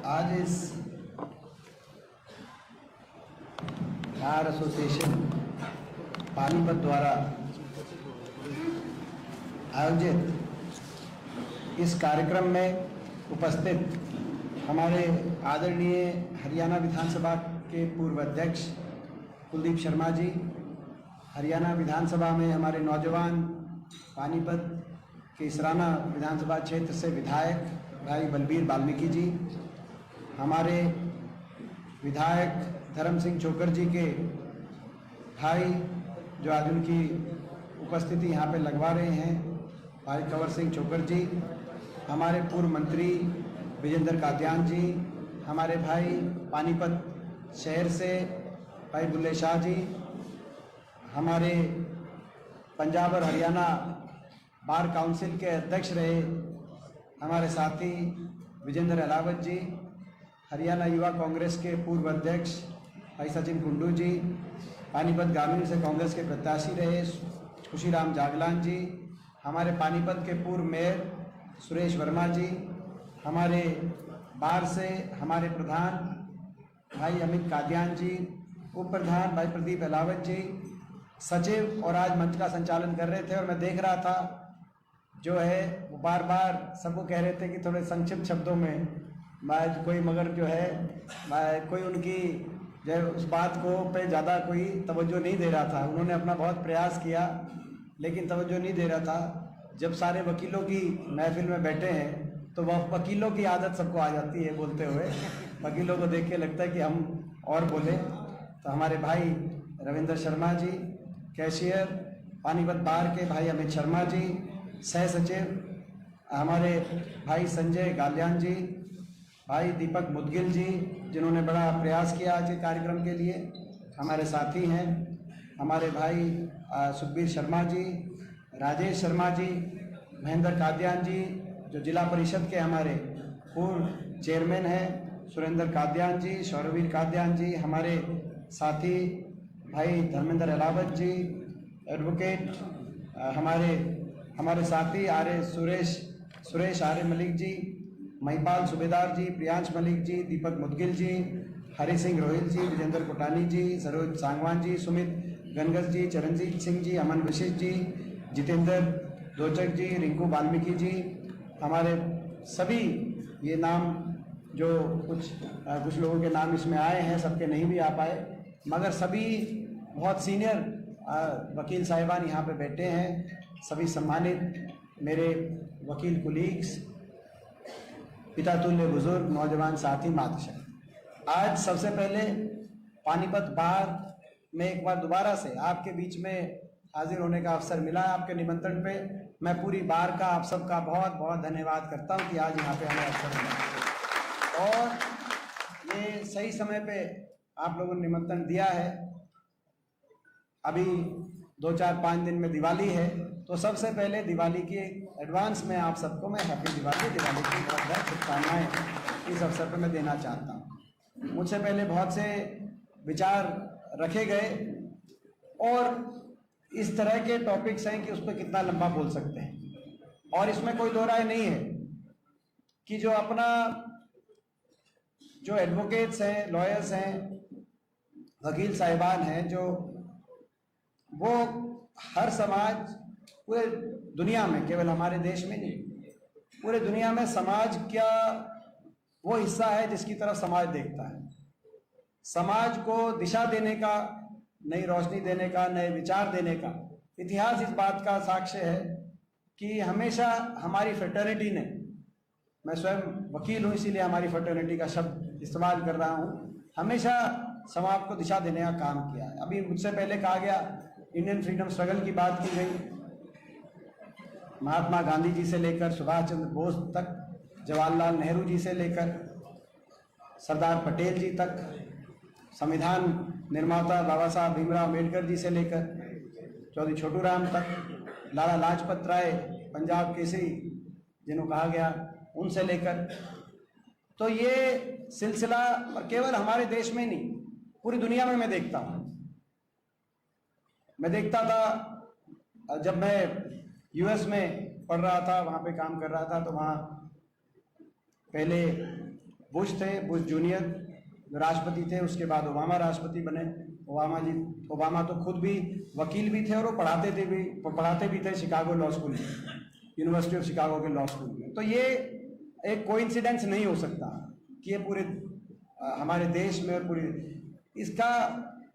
आज इस bar association Panipat द्वारा आयोजित इस कार्यक्रम में उपस्थित हमारे आदरणीय हरियाणा विधानसभा के पूर्व अध्यक्ष कुलदीप शर्मा जी, हरियाणा विधानसभा में हमारे नौजवान पानीपत के इसराना विधानसभा क्षेत्र से विधायक भाई बलबीर वाल्मीकि जी, हमारे विधायक धर्म सिंह चोकर जी के भाई जो आज उनकी उपस्थिति यहाँ पे लगवा रहे हैं भाई कंवर सिंह चोकर जी, हमारे पूर्व मंत्री विजेंद्र कादियान जी, हमारे भाई पानीपत शहर से भाई बुल्ले शाह जी, हमारे पंजाब और हरियाणा बार काउंसिल के अध्यक्ष रहे हमारे साथी विजेंद्र अलावत जी, हरियाणा युवा कांग्रेस के पूर्व अध्यक्ष भाई सचिन कुंडू जी, पानीपत ग्रामीण से कांग्रेस के प्रत्याशी रहे खुशीराम जागलान जी, हमारे पानीपत के पूर्व मेयर सुरेश वर्मा जी, हमारे बार से हमारे प्रधान भाई अमित कादियान जी, उप प्रधान भाई प्रदीप अलावत जी, सचिव और आज मंच का संचालन कर रहे थे। और मैं देख रहा था जो है वो बार बार सबको कह रहे थे कि थोड़े संक्षिप्त शब्दों में कोई मगर जो है कोई उनकी जो उस बात को पे ज़्यादा कोई तवज्जो नहीं दे रहा था। उन्होंने अपना बहुत प्रयास किया लेकिन तवज्जो नहीं दे रहा था। जब सारे वकीलों की महफिल में बैठे हैं तो वह वकीलों की आदत सबको आ जाती है बोलते हुए, वकीलों को देख के लगता है कि हम और बोलें। तो हमारे भाई रविंद्र शर्मा जी, कैशियर पानीपत बार के भाई अमित शर्मा जी, सह सचिव हमारे भाई संजय गालियान जी, भाई दीपक मुदगिल जी जिन्होंने बड़ा प्रयास किया आज के कार्यक्रम के लिए, हमारे साथी हैं हमारे भाई सुखबीर शर्मा जी, राजेश शर्मा जी, महेंद्र कादियान जी जो जिला परिषद के हमारे पूर्व चेयरमैन हैं, सुरेंद्र कादियान जी, शौरवीर कादियान जी, हमारे साथी भाई धर्मेंद्र अलावत जी, एडवोकेट हमारे साथी सुरेश आर्य मलिक जी, महिपाल सुबेदार जी, प्रियांश मलिक जी, दीपक मुदगिल जी, हरि सिंह रोहिल जी, विजेंद्र कोटानी जी, सरोज सांगवान जी, सुमित गनगस जी, चरणजीत सिंह जी, अमन विशिष्ट जी, जितेंद्र दोचक जी, रिंकू वाल्मीकि जी, हमारे सभी ये नाम जो कुछ लोगों के नाम इसमें आए हैं, सबके नहीं भी आ पाए, मगर सभी बहुत सीनियर वकील साहिबान यहाँ पे बैठे हैं, सभी सम्मानित मेरे वकील कुलीग्स, पिता तुल्य बुजुर्ग नौजवान साथी मातृशक्ति। आज सबसे पहले पानीपत बार में एक बार दोबारा से आपके बीच में हाजिर होने का अवसर मिला। आपके निमंत्रण पे मैं पूरी बार का आप सबका बहुत बहुत धन्यवाद करता हूँ कि आज यहाँ पे हमें अवसर मिला और ये सही समय पे आप लोगों ने निमंत्रण दिया है। अभी 2-4-5 दिन में दिवाली है, तो सबसे पहले दिवाली की एडवांस में आप सबको मैं हैप्पी दिवाली की बहुत बहुत शुभकामनाएं इस अवसर पर मैं देना चाहता हूँ। मुझसे पहले बहुत से विचार रखे गए और इस तरह के टॉपिक्स हैं कि उस पर कितना लंबा बोल सकते हैं और इसमें कोई दो राय नहीं है कि जो एडवोकेट्स हैं, लॉयर्स हैं, वकील साहिबान हैं, जो वो हर समाज पूरे दुनिया में, केवल हमारे देश में नहीं, पूरे दुनिया में समाज क्या वो हिस्सा है जिसकी तरफ समाज देखता है। समाज को दिशा देने का, नई रोशनी देने का, नए विचार देने का इतिहास इस बात का साक्ष्य है कि हमेशा हमारी फ्रेटर्निटी ने, मैं स्वयं वकील हूँ इसीलिए हमारी फ्रेटर्निटी का शब्द इस्तेमाल कर रहा हूँ, हमेशा समाज को दिशा देने का काम किया है। अभी मुझसे पहले कहा गया इंडियन फ्रीडम स्ट्रगल की बात की गई, महात्मा गांधी जी से लेकर सुभाष चंद्र बोस तक, जवाहरलाल नेहरू जी से लेकर सरदार पटेल जी तक, संविधान निर्माता बाबा साहब भीमराव अम्बेडकर जी से लेकर चौधरी छोटू राम तक, लाला लाजपत राय पंजाब केसरी जिन्हों कहा गया उनसे लेकर, तो ये सिलसिला केवल हमारे देश में नहीं पूरी दुनिया में मैं देखता हूँ। मैं देखता था जब मैं यूएस में पढ़ रहा था, वहाँ पे काम कर रहा था, तो वहाँ पहले बुश थे, बुश जूनियर जो राष्ट्रपति थे, उसके बाद ओबामा राष्ट्रपति बने। ओबामा तो खुद भी वकील भी थे और वो पढ़ाते भी थे शिकागो लॉ स्कूल में, यूनिवर्सिटी ऑफ शिकागो के लॉ स्कूल में। तो ये एक कोइंसिडेंस नहीं हो सकता कि ये पूरे हमारे देश में और पूरी इसका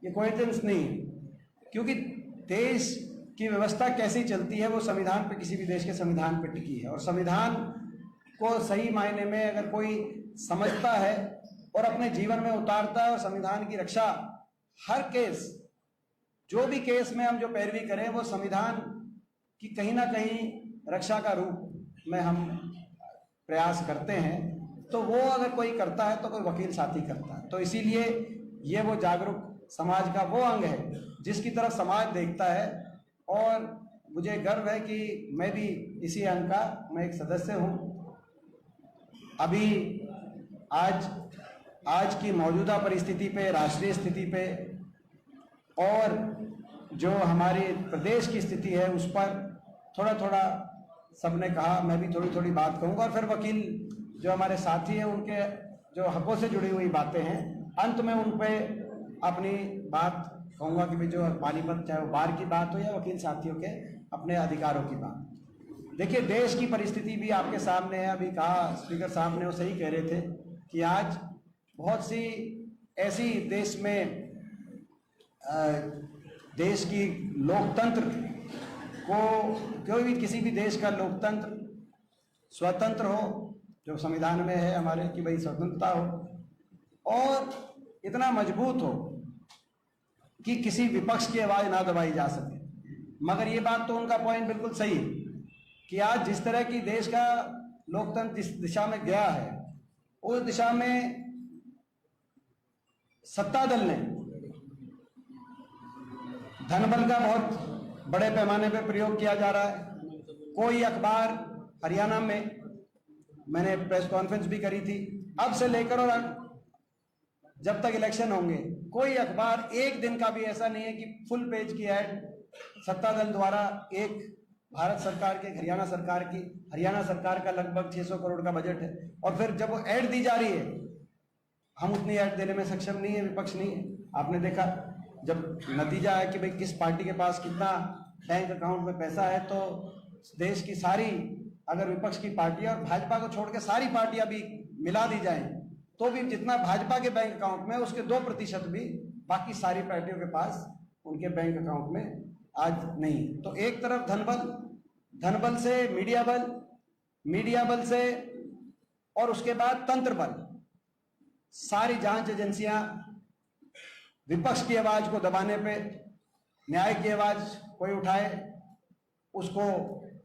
ये कोइंसिडेंस नहीं है, क्योंकि देश की व्यवस्था कैसी चलती है वो संविधान पे, किसी भी देश के संविधान पे टिकी है। और संविधान को सही मायने में अगर कोई समझता है और अपने जीवन में उतारता है और संविधान की रक्षा, हर केस, जो भी केस में हम जो पैरवी करें वो संविधान की कहीं ना कहीं रक्षा का रूप में हम प्रयास करते हैं। तो वो अगर कोई करता है तो कोई वकील साथी करता है। तो इसीलिए ये वो जागरूक समाज का वो अंग है जिसकी तरफ समाज देखता है। और मुझे गर्व है कि मैं भी इसी अंग का मैं एक सदस्य हूँ। अभी आज की मौजूदा परिस्थिति पे, राष्ट्रीय स्थिति पे और जो हमारे प्रदेश की स्थिति है उस पर थोड़ा थोड़ा सबने कहा, मैं भी थोड़ी थोड़ी बात कहूँगा। और फिर वकील जो हमारे साथी हैं उनके जो हकों से जुड़ी हुई बातें हैं, अंत में उन पे अपनी बात कहूँगा कि भाई जो पानीपत, चाहे वो बार की बात हो या वकील साथियों के अपने अधिकारों की बात। देखिए, देश की परिस्थिति भी आपके सामने है। अभी कहा स्पीकर साहब ने, वो सही कह रहे थे कि आज बहुत सी ऐसी देश में देश की लोकतंत्र को, कोई भी किसी भी देश का लोकतंत्र स्वतंत्र हो, जो संविधान में है हमारे कि भाई स्वतंत्रता हो और इतना मजबूत हो कि किसी विपक्ष की आवाज ना दबाई जा सके। मगर ये बात तो उनका पॉइंट बिल्कुल सही है कि आज जिस तरह की देश का लोकतंत्र जिस दिशा में गया है, उस दिशा में सत्ता दल ने धनबल का बहुत बड़े पैमाने पर प्रयोग किया जा रहा है। कोई अखबार हरियाणा में, मैंने प्रेस कॉन्फ्रेंस भी करी थी, अब से लेकर और जब तक इलेक्शन होंगे कोई अखबार एक दिन का भी ऐसा नहीं है कि फुल पेज की ऐड सत्ता दल द्वारा, एक भारत सरकार के, हरियाणा सरकार की, हरियाणा सरकार का लगभग 600 करोड़ का बजट है और फिर जब वो ऐड दी जा रही है, हम उतनी ऐड देने में सक्षम नहीं है, विपक्ष नहीं है। आपने देखा जब नतीजा है कि भाई किस पार्टी के पास कितना बैंक अकाउंट में पैसा है, तो देश की सारी, अगर विपक्ष की पार्टियां और भाजपा को छोड़ के सारी पार्टियां भी मिला दी जाएं तो भी जितना भाजपा के बैंक अकाउंट में उसके 2% भी बाकी सारी पार्टियों के पास उनके बैंक अकाउंट में आज नहीं। तो एक तरफ धनबल से मीडिया बल से और उसके बाद तंत्र बल, सारी जांच एजेंसियां विपक्ष की आवाज को दबाने पे, न्याय की आवाज कोई उठाए उसको,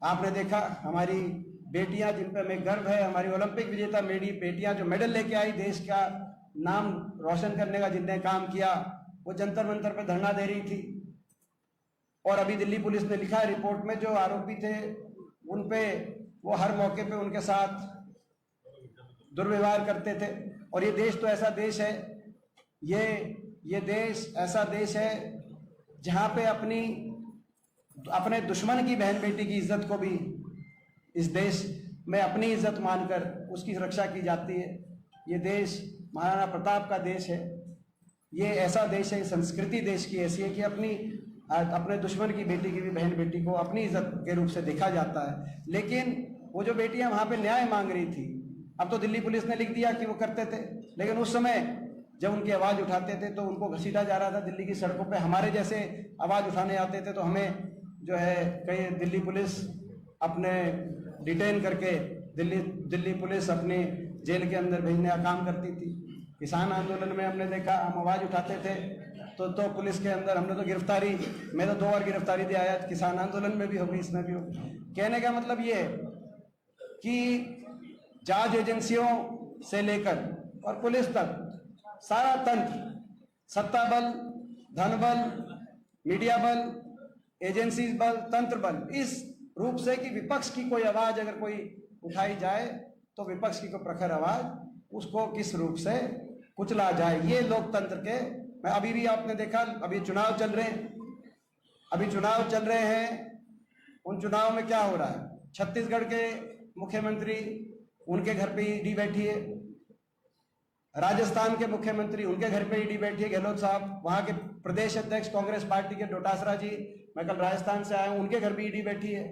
आपने देखा हमारी बेटियां जिन पर हमें गर्व है, हमारी ओलंपिक विजेता बेटियां जो मेडल लेके आई, देश का नाम रोशन करने का जिनने काम किया, वो जंतर मंतर पे धरना दे रही थी। और अभी दिल्ली पुलिस ने लिखा है रिपोर्ट में, जो आरोपी थे उन पे वो हर मौके पे उनके साथ दुर्व्यवहार करते थे। और ये देश तो ऐसा देश है, ये देश ऐसा देश है जहाँ पे अपने दुश्मन की बहन बेटी की इज्जत को भी इस देश में अपनी इज्जत मानकर उसकी सुरक्षा की जाती है। ये देश महाराणा प्रताप का देश है, ये ऐसा देश है, संस्कृति देश की ऐसी है कि अपने दुश्मन की बेटी की भी, बहन बेटी को अपनी इज्जत के रूप से देखा जाता है। लेकिन वो जो बेटियां वहां पे न्याय मांग रही थी, अब तो दिल्ली पुलिस ने लिख दिया कि वो करते थे, लेकिन उस समय जब उनकी आवाज उठाते थे तो उनको घसीटा जा रहा था दिल्ली की सड़कों पे। हमारे जैसे आवाज उठाने आते थे तो हमें जो है कई दिल्ली पुलिस अपने डिटेन करके दिल्ली पुलिस अपने जेल के अंदर भेजने का काम करती थी। किसान आंदोलन में हमने देखा, हम आवाज उठाते थे तो पुलिस के अंदर हमने तो गिरफ्तारी, मैं तो 2 बार गिरफ्तारी दिया आया, किसान आंदोलन में भी होगी, इसमें भी होगी। कहने का मतलब ये है कि जांच एजेंसियों से लेकर और पुलिस तक सारा तंत्र, सत्ता बल, धन बल, मीडिया बल, एजेंसी बल, तंत्र बल, इस रूप से कि विपक्ष की कोई आवाज अगर कोई उठाई जाए तो विपक्ष की कोई प्रखर आवाज उसको किस रूप से कुचला जाए। ये लोकतंत्र के, मैं अभी भी आपने देखा, अभी चुनाव चल रहे हैं, उन चुनाव में क्या हो रहा है, छत्तीसगढ़ के मुख्यमंत्री, उनके घर पे ईडी बैठी है, राजस्थान के मुख्यमंत्री, उनके घर पे ईडी बैठी है, गहलोत साहब। वहां के प्रदेश अध्यक्ष कांग्रेस पार्टी के डोटासरा जी, मैं कल राजस्थान से आया हूं, उनके घर भी ईडी बैठी है।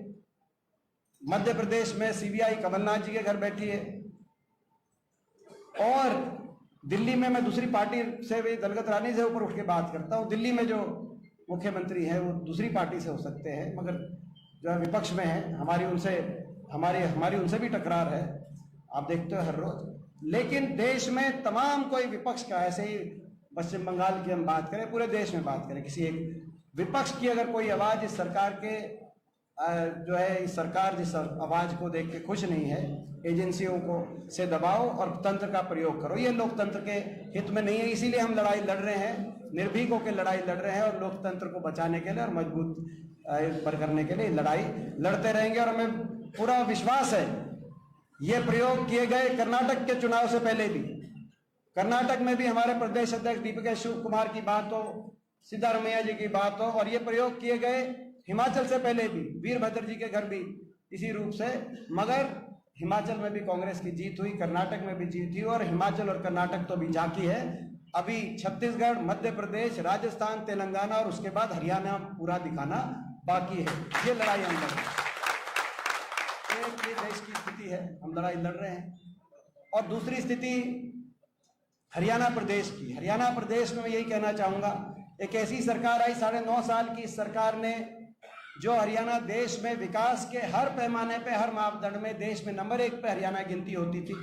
मध्य प्रदेश में सीबीआई कमलनाथ जी के घर बैठी है। और दिल्ली में मैं दूसरी पार्टी से भी, दलगत रानी से ऊपर उठ के बात करता हूं, दिल्ली में जो मुख्यमंत्री है वो दूसरी पार्टी से हो सकते हैं, मगर जो है विपक्ष में है, हमारी उनसे भी टकरार है, आप देखते हो हर रोज। लेकिन देश में तमाम कोई विपक्ष का, ऐसे ही पश्चिम बंगाल की हम बात करें, पूरे देश में बात करें, किसी एक विपक्ष की अगर कोई आवाज इस सरकार के जो है, इस सरकार जिस आवाज को देख के खुश नहीं है, एजेंसियों को से दबाओ और तंत्र का प्रयोग करो, ये लोकतंत्र के हित में नहीं है। इसीलिए हम लड़ाई लड़ रहे हैं, निर्भीक होकर लड़ाई लड़ रहे हैं, और लोकतंत्र को बचाने के लिए और मजबूत करने के लिए लड़ाई लड़ते रहेंगे। और हमें पूरा विश्वास है, ये प्रयोग किए गए कर्नाटक के चुनाव से पहले भी, कर्नाटक में भी हमारे प्रदेश अध्यक्ष दीपक शिव कुमार की बात हो, सिद्धारमैया जी की बात हो, और ये प्रयोग किए गए हिमाचल से पहले भी, वीरभद्र जी के घर भी इसी रूप से। मगर हिमाचल में भी कांग्रेस की जीत हुई, कर्नाटक में भी जीत हुई, और हिमाचल और कर्नाटक तो भी बाकी है, अभी छत्तीसगढ़, मध्य प्रदेश, राजस्थान, तेलंगाना और उसके बाद हरियाणा पूरा दिखाना बाकी है। ये लड़ाई हम लड़ रहे हैं, ये देश की स्थिति है, हम लड़ाई लड़ रहे हैं। और दूसरी स्थिति हरियाणा प्रदेश की। हरियाणा प्रदेश में मैं यही कहना चाहूंगा, एक ऐसी सरकार आई 9.5 साल की, इस सरकार ने जो हरियाणा देश में विकास के हर पैमाने पे, हर मापदंड में देश में नंबर 1 पे हरियाणा गिनती होती थी।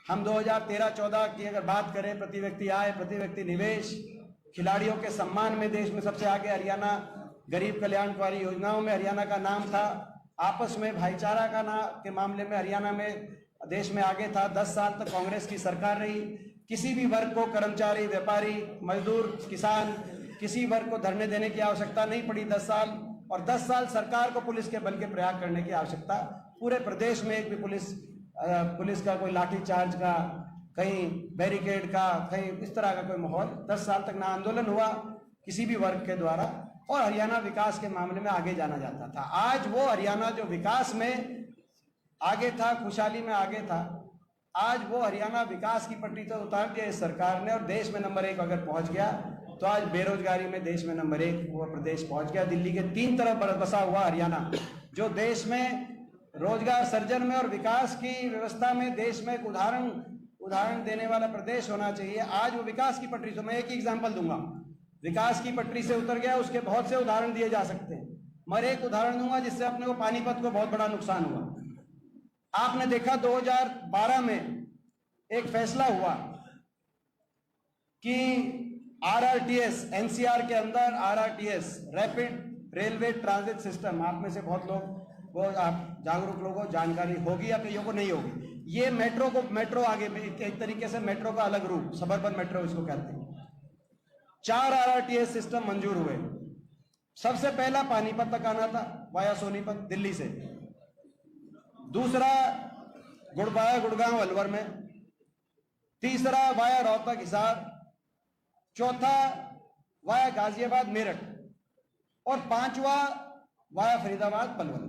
हम 2013-14 की अगर बात करें, प्रति व्यक्ति आय, प्रति व्यक्ति निवेश, खिलाड़ियों के सम्मान में देश में सबसे आगे हरियाणा, गरीब कल्याणकारी योजनाओं में हरियाणा का नाम था, आपस में भाईचारा के मामले में हरियाणा में देश में आगे था। 10 साल तक कांग्रेस की सरकार रही, किसी भी वर्ग को, कर्मचारी, व्यापारी, मजदूर, किसान, किसी वर्ग को धरने देने की आवश्यकता नहीं पड़ी 10 साल। और 10 साल सरकार को पुलिस के बल के प्रयाग करने की आवश्यकता, पूरे प्रदेश में एक भी पुलिस का कोई लाठी चार्ज का, कहीं बैरिकेड का, कहीं इस तरह का कोई माहौल 10 साल तक ना आंदोलन हुआ किसी भी वर्ग के द्वारा, और हरियाणा विकास के मामले में आगे जाना जाता था। आज वो हरियाणा जो विकास में आगे था, खुशहाली में आगे था, आज वो हरियाणा विकास की पटरी तो उतार दिया इस सरकार ने, और देश में नंबर 1 अगर पहुंच गया तो आज बेरोजगारी में देश में नंबर 1 वो प्रदेश पहुंच गया। दिल्ली के 3 तरफ बसा हुआ हरियाणा, जो देश में रोजगार सर्जन में और विकास की व्यवस्था में देश में एक उदाहरण देने वाला प्रदेश होना चाहिए, आज वो विकास की पटरी से, मैं एक ही एग्जाम्पल दूंगा, विकास की पटरी से उतर गया। उसके बहुत से उदाहरण दिए जा सकते हैं, मगर एक उदाहरण दूंगा जिससे अपने को पानीपत को बहुत बड़ा नुकसान हुआ। आपने देखा 2012 में एक फैसला हुआ कि RRTS, NCR के अंदर RRTS, rapid railway transit system, आप में से बहुत लोग वो आप जागरूक लोगों को जानकारी होगी या कईयों को नहीं होगी। ये मेट्रो आगे एक तरीके से मेट्रो का अलग रूप, सबर्बन मेट्रो इसको कहते हैं। 4 RRTS सिस्टम मंजूर हुए। सबसे पहला पानीपत तक आना था वाया सोनीपत दिल्ली से, दूसरा गुड़गांव अलवर में, तीसरा वाया रोहतक हिसार, चौथा वाया गाजियाबाद मेरठ, और 5वां वाया फरीदाबाद पलवल।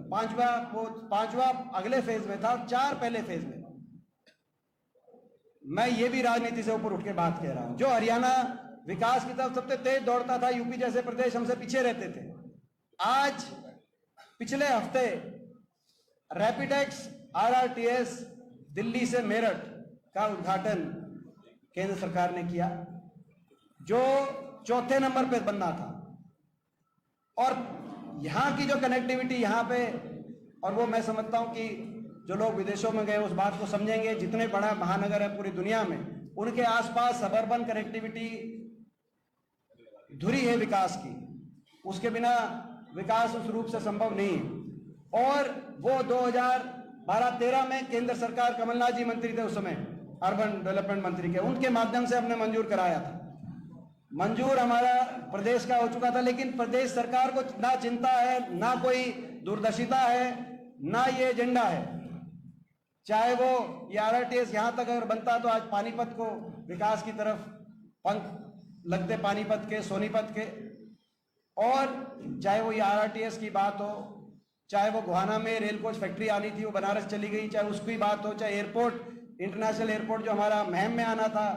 पांचवा अगले फेज में था, 4 पहले फेज में। मैं ये भी राजनीति से ऊपर उठ के बात कह रहा हूं, जो हरियाणा विकास की तरफ सबसे तेज दौड़ता था, यूपी जैसे प्रदेश हमसे पीछे रहते थे, आज पिछले हफ्ते रैपिडेक्स RRTS दिल्ली से मेरठ का उद्घाटन केंद्र सरकार ने किया, जो 4थे नंबर पे बनना था। और यहाँ की जो कनेक्टिविटी यहाँ पे, और वो मैं समझता हूँ कि जो लोग विदेशों में गए उस बात को समझेंगे, जितने बड़ा महानगर है पूरी दुनिया में, उनके आसपास सबर्बन कनेक्टिविटी धुरी है विकास की, उसके बिना विकास उस रूप से संभव नहीं है। और वो 2012-13 में केंद्र सरकार, कमलनाथ जी मंत्री थे उस समय, अर्बन डेवलपमेंट मंत्री के, उनके माध्यम से हमने मंजूर कराया था। मंजूर हमारा प्रदेश का हो चुका था, लेकिन प्रदेश सरकार को ना चिंता है, ना कोई दूरदर्शिता है, ना ये एजेंडा है। चाहे वो ये RRTS यहां तक अगर बनता तो आज पानीपत को विकास की तरफ पंख लगते, पानीपत के, सोनीपत के। और चाहे वो ये RRTS की बात हो, चाहे वो गोहाना में रेल कोच फैक्ट्री आनी थी, वो बनारस चली गई, चाहे उसकी बात हो, चाहे एयरपोर्ट, इंटरनेशनल एयरपोर्ट जो हमारा महम में आना था,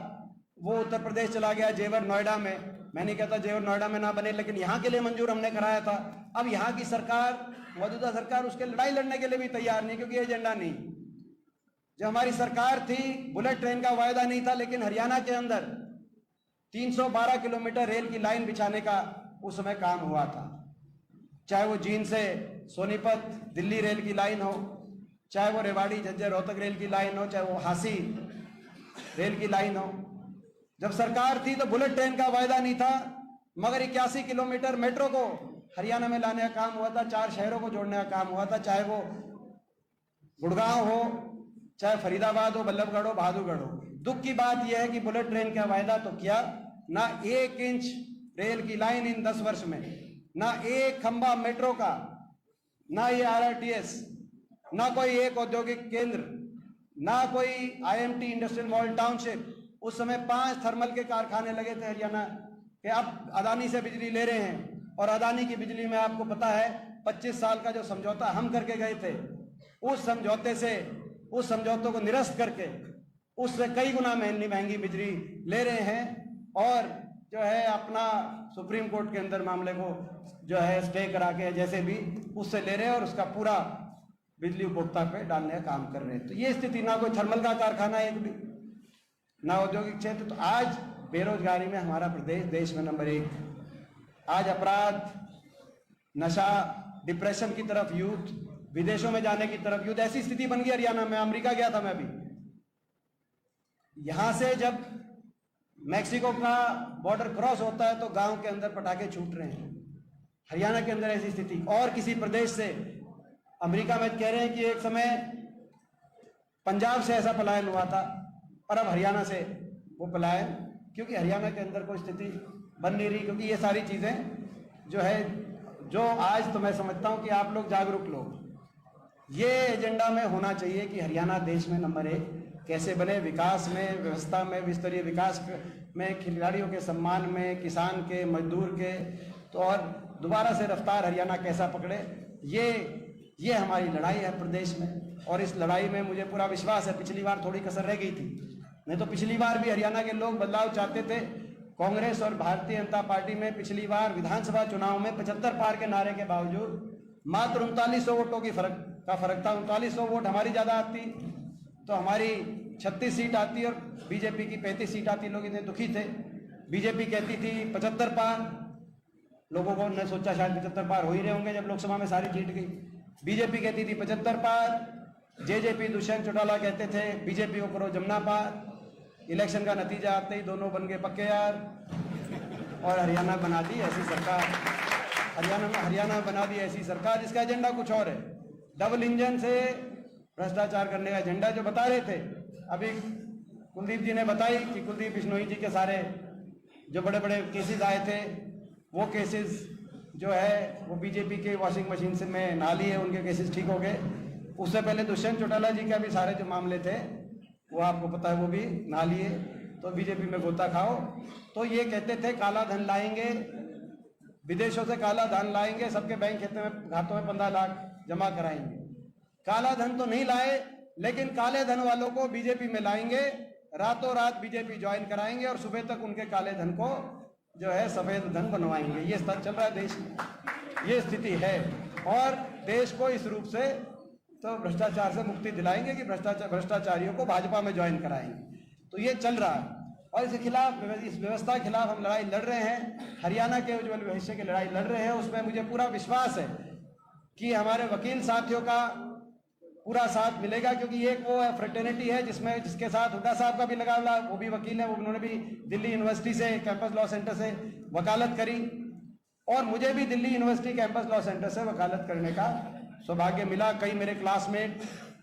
वो उत्तर प्रदेश चला गया, जेवर नोएडा में। मैं नहीं कहता जेवर नोएडा में ना बने, लेकिन यहाँ के लिए मंजूर हमने कराया था। अब यहाँ की सरकार, मौजूदा सरकार, उसके लड़ाई लड़ने के लिए भी तैयार नहीं, क्योंकि एजेंडा नहीं। जो हमारी सरकार थी, बुलेट ट्रेन का वायदा नहीं था, लेकिन हरियाणा के अंदर 312 किलोमीटर रेल की लाइन बिछाने का उस समय काम हुआ था। चाहे वो जींद से सोनीपत दिल्ली रेल की लाइन हो, चाहे वो रेवाड़ी झज्जर रोहतक रेल की लाइन हो, चाहे वो हांसी रेल की लाइन हो। जब सरकार थी तो बुलेट ट्रेन का वायदा नहीं था, मगर 81 किलोमीटर मेट्रो को हरियाणा में लाने का काम हुआ था, 4 शहरों को जोड़ने का काम हुआ था, चाहे वो गुड़गांव हो, चाहे फरीदाबाद हो, बल्लभगढ़ हो, बहादुरगढ़ हो। दुख की बात यह है कि बुलेट ट्रेन का वायदा तो किया, ना 1 इंच रेल की लाइन इन 10 वर्ष में, ना एक खंबा मेट्रो का, ना ये RRTS, ना कोई एक औद्योगिक केंद्र, ना कोई IMT इंडस्ट्रियल मॉडल टाउनशिप। उस समय 5 थर्मल के कारखाने लगे थे हरियाणा के। अब अदानी से बिजली ले रहे हैं, और अदानी की बिजली में आपको पता है 25 साल का जो समझौता हम करके गए थे, उस समझौते से, उस समझौते को निरस्त करके उससे कई गुना महंगी बिजली ले रहे हैं। और जो है अपना सुप्रीम कोर्ट के अंदर मामले को जो है स्टे करा के जैसे भी उससे ले रहे हैं, और उसका पूरा बिजली उपभोक्ता पे डालने का काम कर रहे हैं। तो ये स्थिति, ना कोई थर्मल का कारखाना एक भी, ना औद्योगिक क्षेत्र। तो आज बेरोजगारी में हमारा प्रदेश देश में नंबर 1। आज अपराध, नशा, डिप्रेशन की तरफ यूथ, विदेशों में जाने की तरफ यूथ, ऐसी स्थिति बन गई हरियाणा में। अमेरिका गया था मैं अभी, यहां से जब मैक्सिको का बॉर्डर क्रॉस होता है तो गांव के अंदर पटाखे छूट रहे हैं। हरियाणा के अंदर ऐसी स्थिति। और किसी प्रदेश से, अमेरिका में कह रहे हैं कि एक समय पंजाब से ऐसा पलायन हुआ था, और अब हरियाणा से वो पलायन, क्योंकि हरियाणा के अंदर कोई स्थिति बन नहीं रही। क्योंकि ये सारी चीजें जो है, जो आज तो मैं समझता हूं कि आप लोग जागरूक लोग, ये एजेंडा में होना चाहिए कि हरियाणा देश में नंबर 1 कैसे बने, विकास में, व्यवस्था में, विस्तरीय विकास में, खिलाड़ियों के सम्मान में, किसान के, मजदूर के, तो और दोबारा से रफ्तार हरियाणा कैसा पकड़े, ये हमारी लड़ाई है प्रदेश में। और इस लड़ाई में मुझे पूरा विश्वास है। पिछली बार थोड़ी कसर रह गई थी, नहीं तो पिछली बार भी हरियाणा के लोग बदलाव चाहते थे। कांग्रेस और भारतीय जनता पार्टी में पिछली बार विधानसभा चुनाव में 75 पार के नारे के बावजूद मात्र 3900 वोटों की फर्क था। 3900 वोट हमारी ज्यादा आती तो हमारी 36 सीट आती और बीजेपी की 35 सीट आती। लोग इतने दुखी थे। बीजेपी कहती थी 75 पार, लोगों को ने सोचा शायद 75 पार हो ही रहे होंगे जब लोकसभा में सारी जीत गई। बीजेपी कहती थी 75 पार, जेजेपी दुष्यंत चौटाला कहते थे बीजेपी को करो जमुना पार। इलेक्शन का नतीजा आते ही दोनों बन गए पक्के यार, और हरियाणा बना दी ऐसी सरकार। हरियाणा में बना दी ऐसी सरकार जिसका एजेंडा कुछ और है। डबल इंजन से भ्रष्टाचार करने का एजेंडा जो बता रहे थे। अभी कुलदीप जी ने बताई कि कुलदीप बिश्नोई जी के सारे जो बड़े बड़े केसेस आए थे, वो केसेस जो है वो बीजेपी के वॉशिंग मशीन से में ना लिए, उनके केसेस ठीक हो गए। उससे पहले दुष्यंत चौटाला जी का भी सारे जो मामले थे वो आपको पता है वो भी ना लिए, तो बीजेपी में गोता खाओ। तो ये कहते थे काला धन लाएंगे, विदेशों से काला धन लाएंगे, सबके बैंक खातों में 15 लाख जमा कराएंगे। काला धन तो नहीं लाए, लेकिन काले धन वालों को बीजेपी में लाएंगे, रातों रात बीजेपी ज्वाइन कराएंगे और सुबह तक उनके काले धन को जो है सफेद धन बनवाएंगे। ये स्तर चल रहा है देश में, ये स्थिति है। और देश को इस रूप से तो भ्रष्टाचार से मुक्ति दिलाएंगे कि भ्रष्टाचारियों को भाजपा में ज्वाइन कराएंगे। तो ये चल रहा है और इसके खिलाफ, इस व्यवस्था के खिलाफ हम लड़ाई लड़ रहे हैं। हरियाणा के उज्जवल भविष्य की लड़ाई लड़ रहे हैं। उसमें मुझे पूरा विश्वास है कि हमारे वकील साथियों का पूरा साथ मिलेगा, क्योंकि एक वो फ्रेटर्निटी है जिसके साथ हुड्डा साहब का भी लगाव, वो भी वकील है, उन्होंने भी दिल्ली यूनिवर्सिटी से कैंपस लॉ सेंटर से वकालत करी, और मुझे भी Delhi university campus law centre से वकालत करने का सौभाग्य मिला। कई मेरे क्लासमेट,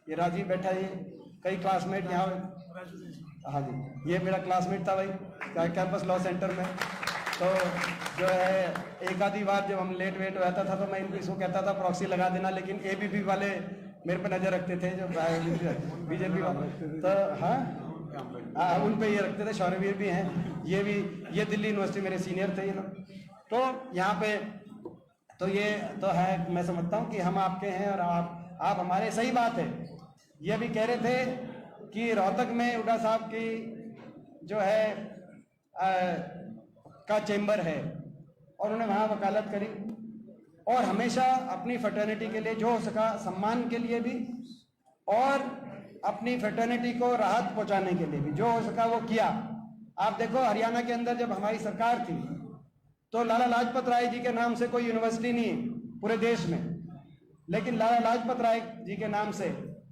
ये राजीव बैठा है, कई क्लासमेट यहाँ, हाँ जी, ये मेरा क्लासमेट था भाई कैंपस लॉ सेंटर में। तो जो है एक आधी बार जब हम लेट वेट हो जाता था तो मैं इसको कहता था प्रॉक्सी लगा देना, लेकिन एबीपी वाले मेरे पे नजर रखते थे, जो बीजेपी वाले, तो हाँ उन पे ये रखते थे। शौर्यवीर भी हैं, ये दिल्ली यूनिवर्सिटी मेरे सीनियर थे ये लोग। तो यहाँ पे तो ये तो है, मैं समझता हूँ कि हम आपके हैं और आप हमारे। सही बात है। ये भी कह रहे थे कि रोहतक में हुड्डा साहब की जो है का चेंबर है और उन्होंने वहाँ वकालत करी और हमेशा अपनी फ्रेटर्निटी के लिए जो हो सका, सम्मान के लिए भी और अपनी फ्रेटर्निटी को राहत पहुंचाने के लिए भी जो हो सका वो किया। आप देखो हरियाणा के अंदर जब हमारी सरकार थी तो लाला लाजपत राय जी के नाम से कोई यूनिवर्सिटी नहीं है पूरे देश में, लेकिन लाला लाजपत राय जी के नाम से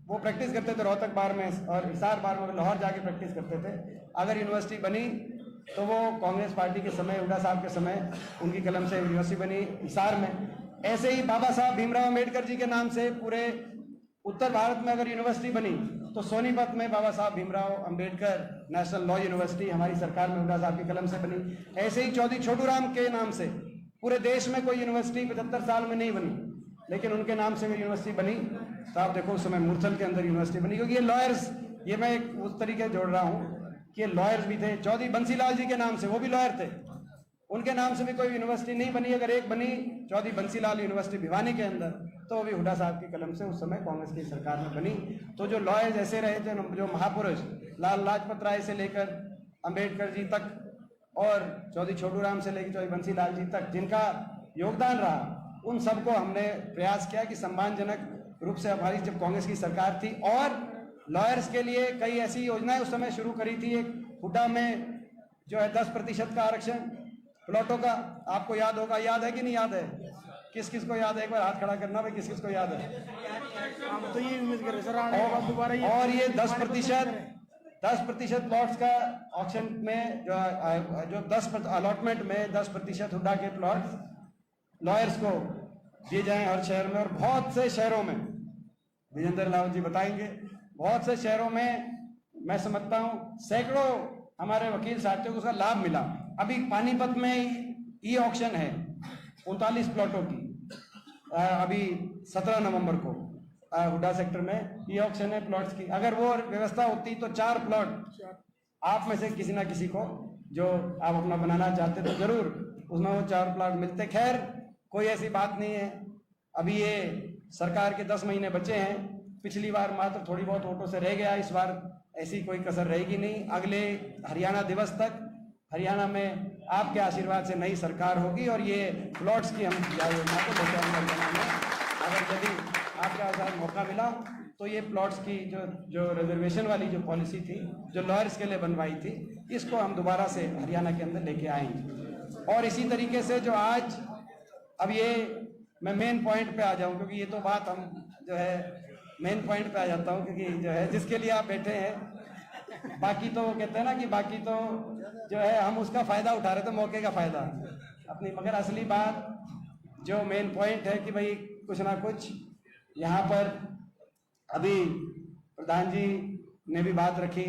वो प्रैक्टिस करते थे रोहतक बार में और हिसार बार में, लाहौर जाके प्रैक्टिस करते थे। अगर यूनिवर्सिटी बनी तो वो कांग्रेस पार्टी के समय, हुड्डा साहब के समय उनकी कलम से यूनिवर्सिटी बनी हिसार में। ऐसे ही बाबा साहब भीमराव अम्बेडकर जी के नाम से पूरे उत्तर भारत में अगर यूनिवर्सिटी बनी तो सोनीपत में बाबा Saheb Bhimrao Ambedkar national law university हमारी सरकार में हुड्डा साहब की कलम से बनी। ऐसे ही चौधरी छोटू राम के नाम से पूरे देश में कोई यूनिवर्सिटी 75 साल में नहीं बनी, लेकिन उनके नाम से यूनिवर्सिटी बनी। तो आप देखो उस समय मूर्थल के अंदर यूनिवर्सिटी बनी, क्योंकि ये लॉयर्स, ये मैं एक उस तरीके से जोड़ रहा हूँ कि लॉयर्स भी थे। चौधरी बंसीलाल जी के नाम से, वो भी लॉयर थे, उनके नाम से भी कोई यूनिवर्सिटी नहीं बनी। अगर एक बनी चौधरी बंसीलाल यूनिवर्सिटी भिवानी के अंदर, तो वो भी हुड्डा साहब की कलम से उस समय कांग्रेस की सरकार में बनी। तो जो लॉयर्स ऐसे रहे थे, जो महापुरुष लाल लाजपत राय से लेकर अंबेडकर जी तक और चौधरी छोटू राम से लेकर चौधरी बंसीलाल जी तक जिनका योगदान रहा, उन सबको हमने प्रयास किया कि सम्मानजनक रूप से हमारी जब कांग्रेस की सरकार थी और लॉयर्स के लिए कई ऐसी योजनाएं उस समय शुरू करी थी। एक हुड्डा में जो है 10% का आरक्षण प्लॉटों का, आपको याद होगा, याद है कि नहीं याद है? किस किस को याद है? एक बार हाथ खड़ा करना भाई, किस किस को याद है? तो ये उम्मीद करें सर और ये 10% प्लॉट्स का ऑक्शन में जो 10 अलॉटमेंट में 10% हुड्डा के प्लॉट्स लॉयर्स को दिए जाएं हर शहर में। और बहुत से शहरों में, विजेंद्र लाल जी बताएंगे, बहुत से शहरों में मैं समझता हूं सैकड़ों हमारे वकील साथियों को उसका लाभ मिला। अभी पानीपत में ई ऑक्शन है 39 प्लॉटों की, अभी 17 नवंबर को हुड्डा सेक्टर में ई ऑक्शन है प्लॉट्स की। अगर वो व्यवस्था होती तो 4 प्लॉट आप में से किसी ना किसी को जो आप अपना बनाना चाहते तो जरूर उसमें वो 4 प्लॉट मिलते। खैर कोई ऐसी बात नहीं है, अभी ये सरकार के 10 महीने बचे हैं। पिछली बार मात्र थोड़ी बहुत वोटों से रह गया, इस बार ऐसी कोई कसर रहेगी नहीं। अगले हरियाणा दिवस तक हरियाणा में आपके आशीर्वाद से नई सरकार होगी और ये प्लॉट्स की हम योजना को लेकर अगर यदि आपके साथ मौका मिला तो ये प्लॉट्स की जो रिजर्वेशन वाली जो पॉलिसी थी जो लॉयर्स के लिए बनवाई थी, इसको हम दोबारा से हरियाणा के अंदर लेके आएंगे। और इसी तरीके से जो आज, अब ये मैं मेन पॉइंट पे आ जाऊं, क्योंकि ये तो बात हम जो है मेन पॉइंट पे आ जाता हूं, क्योंकि जो है जिसके लिए आप बैठे हैं, बाकी तो कहते हैं ना कि बाकी तो जो है हम उसका फायदा उठा रहे थे, मौके का फायदा अपनी, मगर असली बात जो मेन पॉइंट है कि भाई कुछ ना कुछ यहाँ पर अभी प्रधान जी ने भी बात रखी